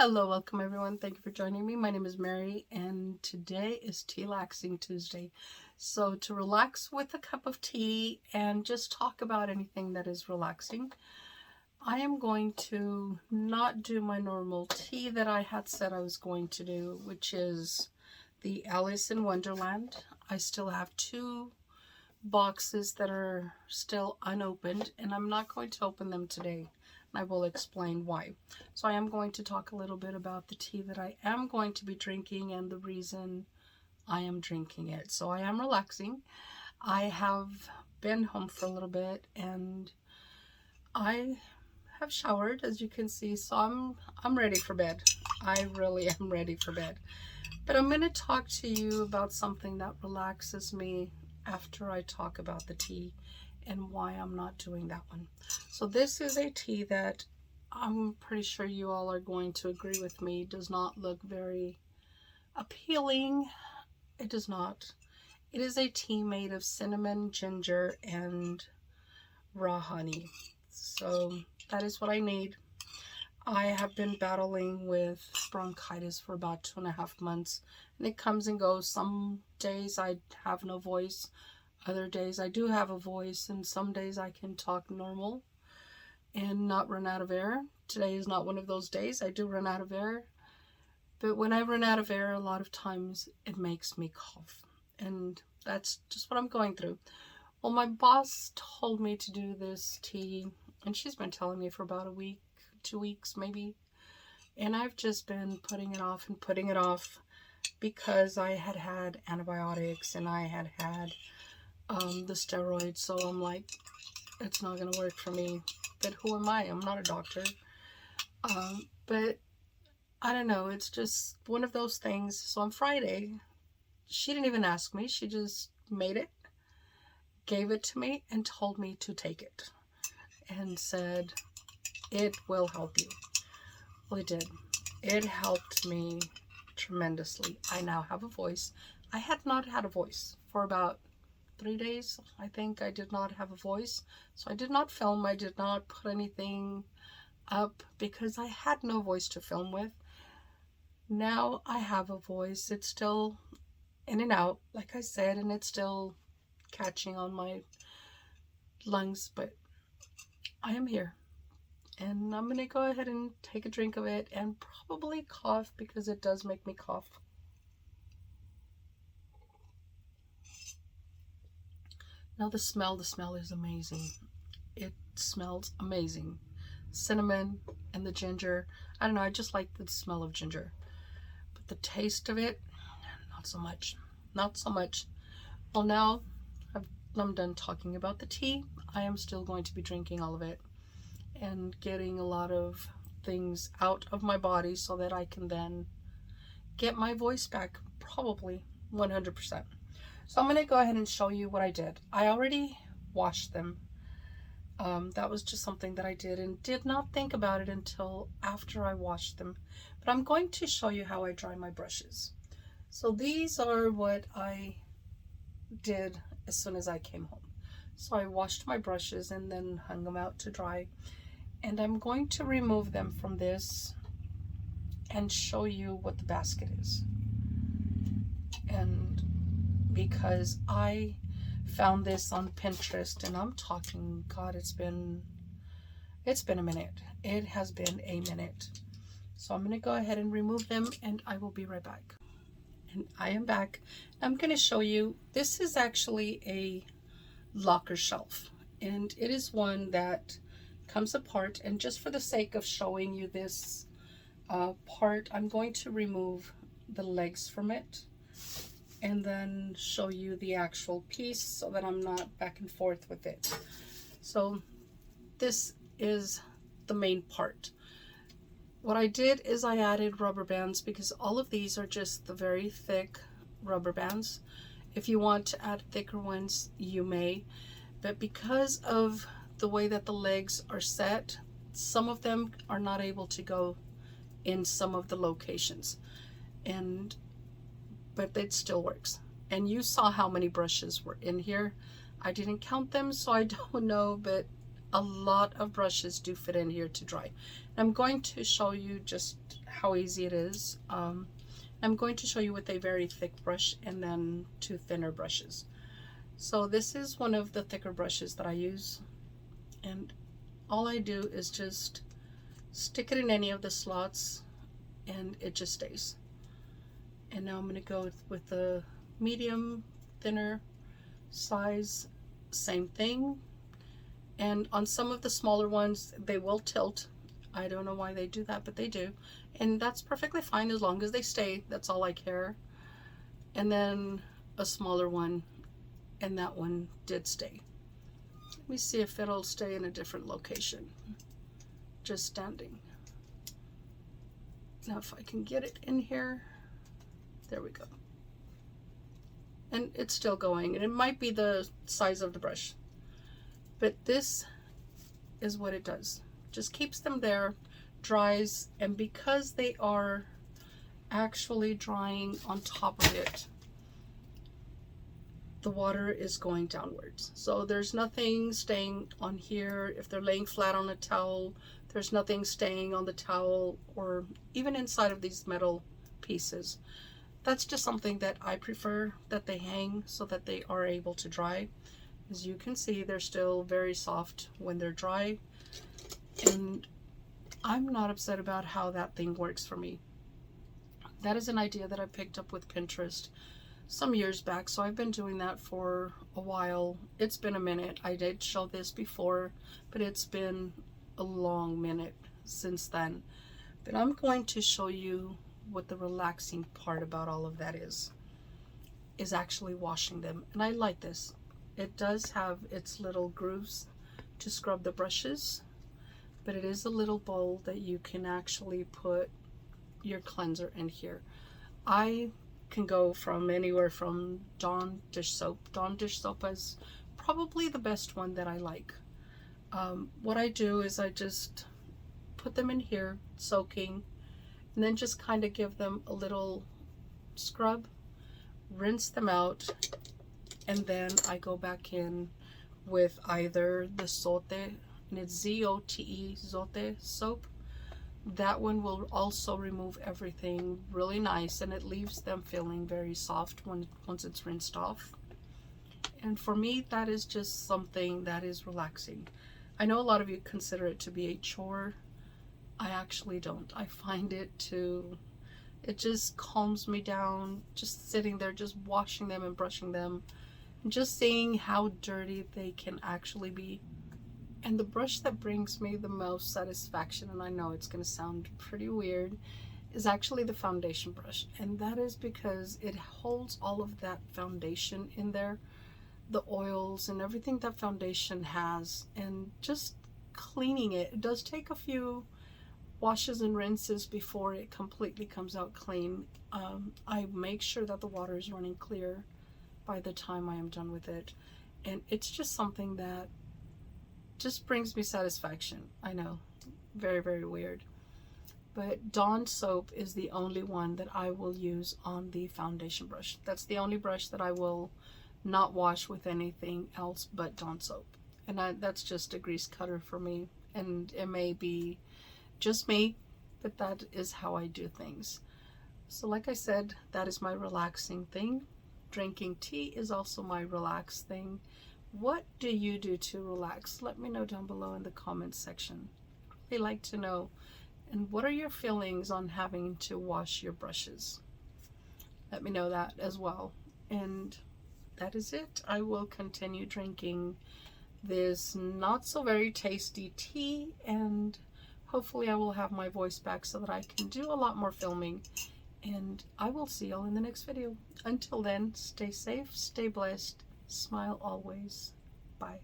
Hello, welcome everyone. Thank you for joining me. My name is Mary, and today is Tealaxing Tuesday. So, to relax with a cup of tea and just talk about anything that is relaxing, I am going to not do my normal tea that I had said I was going to do, which is the Alice in Wonderland. I still have two boxes that are still unopened, and I'm not going to open them today. I will explain why. So I am going to talk a little bit about the tea that I am going to be drinking and the reason I am drinking it. So I am relaxing. I have been home for a little bit and I have showered, as you can see, so I'm ready for bed. I really am ready for bed. But I'm going to talk to you about something that relaxes me after I talk about the tea and why I'm not doing that one. So this is a tea that I'm pretty sure you all are going to agree with me does not look very appealing. It does not. It is a tea made of cinnamon, ginger, and raw honey. So that is what I need. I have been battling with bronchitis for about 2.5 months, and it comes and goes. Some days I have no voice. Other days I do have a voice, and some days I can talk normal and not run out of air. Today is not one of those days. I do run out of air. But when I run out of air, a lot of times it makes me cough. And that's just what I'm going through. Well, my boss told me to do this tea, and she's been telling me for about a week, 2 weeks maybe. And I've just been putting it off and putting it off because I had had antibiotics and I had had the steroids, so I'm like, it's not gonna work for me. But who am I? I'm not a doctor. But I don't know, it's just one of those things. So on Friday, she didn't even ask me, she just made it, gave it to me, and told me to take it and said it will help you. Well, it did. It helped me tremendously. I now have a voice. I had not had a voice for about 3 days. I think I did not have a voice, so I did not film. I did not put anything up because I had no voice to film with. Now I have a voice. It's still in and out, like I said, and it's still catching on my lungs, but I am here, and I'm gonna go ahead and take a drink of it and probably cough because it does make me cough. Now the smell is amazing. It smells amazing. Cinnamon and the ginger. I don't know, I just like the smell of ginger. But the taste of it, not so much. Not so much. Well, now I'm done talking about the tea. I am still going to be drinking all of it and getting a lot of things out of my body so that I can then get my voice back, probably 100%. So I'm going to go ahead and show you what I did. I already washed them. That was just something that I did and did not think about it until after I washed them. But I'm going to show you how I dry my brushes. So these are what I did as soon as I came home. So I washed my brushes and then hung them out to dry. And I'm going to remove them from this and show you what the basket is. And because I found this on Pinterest, and I'm talking, God, it's been a minute. It has been a minute. So I'm going to go ahead and remove them, and I will be right back. And I am back. I'm going to show you, this is actually a locker shelf, and it is one that comes apart. And just for the sake of showing you this part, I'm going to remove the legs from it and then show you the actual piece so that I'm not back and forth with it. So this is the main part. What I did is I added rubber bands because all of these are just the very thick rubber bands. If you want to add thicker ones, you may, but because of the way that the legs are set, some of them are not able to go in some of the locations, but it still works. And you saw how many brushes were in here. I didn't count them, so I don't know, but a lot of brushes do fit in here to dry. I'm going to show you just how easy it is. I'm going to show you with a very thick brush and then 2 thinner brushes. So this is one of the thicker brushes that I use, and all I do is just stick it in any of the slots and it just stays. And now I'm going to go with the medium, thinner size, same thing. And on some of the smaller ones, they will tilt. I don't know why they do that, but they do. And that's perfectly fine as long as they stay. That's all I care. And then a smaller one, and that one did stay. Let me see if it'll stay in a different location. Just standing. Now if I can get it in here, there we go. And it's still going, and it might be the size of the brush. But this is what it does. Just keeps them there, dries, and because they are actually drying on top of it, the water is going downwards. So there's nothing staying on here. If they're laying flat on a towel, there's nothing staying on the towel or even inside of these metal pieces. That's just something that I prefer, that they hang so that they are able to dry. As you can see, they're still very soft when they're dry, and I'm not upset about how that thing works for me. That is an idea that I picked up with Pinterest some years back, so I've been doing that for a while. It's been a minute. I did show this before, but it's been a long minute since then. But I'm going to show you what the relaxing part about all of that is actually washing them. And I like this. It does have its little grooves to scrub the brushes, but it is a little bowl that you can actually put your cleanser in here. I can go from anywhere from Dawn dish soap. Dawn dish soap is probably the best one that I like. What I do is I just put them in here soaking, and then just kind of give them a little scrub, rinse them out, and then I go back in with either the Zote, and it's Z-O-T-E, Zote soap. That one will also remove everything really nice, and it leaves them feeling very soft once it's rinsed off. And for me, that is just something that is relaxing. I know a lot of you consider it to be a chore. I actually don't. I find it just calms me down, just sitting there, just washing them and brushing them, and just seeing how dirty they can actually be. And the brush that brings me the most satisfaction, and I know it's going to sound pretty weird, is actually the foundation brush. And that is because it holds all of that foundation in there, the oils and everything that foundation has, and just cleaning it. It does take a few washes and rinses before it completely comes out clean. I make sure that the water is running clear by the time I am done with it, and it's just something that just brings me satisfaction. I know, very, very weird, but Dawn soap is the only one that I will use on the foundation brush. That's the only brush that I will not wash with anything else but Dawn soap, and that's just a grease cutter for me, and it may be just me, but that is how I do things. So like I said, that is my relaxing thing. Drinking tea is also my relaxed thing. What do you do to relax? Let me know down below in the comments section. I'd really like to know. And what are your feelings on having to wash your brushes? Let me know that as well. And that is it. I will continue drinking this not so very tasty tea, and hopefully I will have my voice back so that I can do a lot more filming. And I will see y'all in the next video. Until then, stay safe, stay blessed, smile always. Bye.